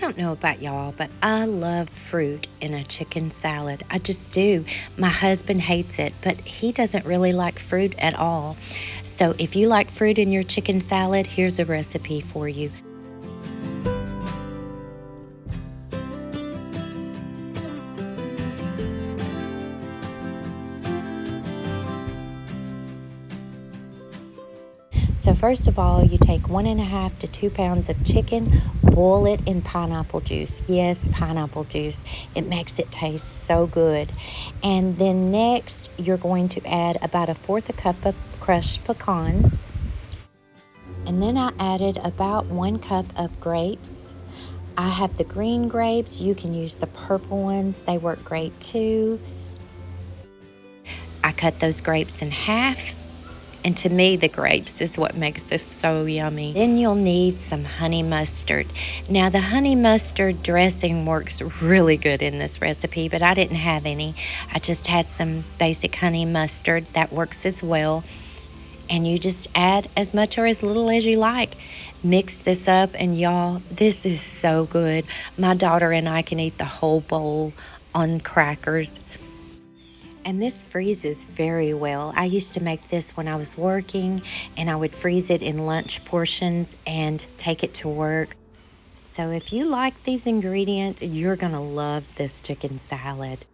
don't know about y'all, but I love fruit in a chicken salad. I just do. My husband hates it, but he doesn't really like fruit at all. So if you like fruit in your chicken salad, here's a recipe for you. So first of all, you take 1.5 to 2 pounds of chicken, boil it in pineapple juice. Yes, pineapple juice. It makes it taste so good. And then next, you're going to add about 1/4 cup of crushed pecans. And then I added about 1 cup of grapes. I have the green grapes. You can use the purple ones. They work great too. I cut those grapes in half. And to me, the grapes is what makes this so yummy. Then you'll need some honey mustard. Now, the honey mustard dressing works really good in this recipe, but I didn't have any. I just had some basic honey mustard that works as well. And you just add as much or as little as you like. Mix this up, and y'all, this is so good. My daughter and I can eat the whole bowl on crackers. And this freezes very well. I used to make this when I was working, and I would freeze it in lunch portions and take it to work. So if you like these ingredients, you're gonna love this chicken salad.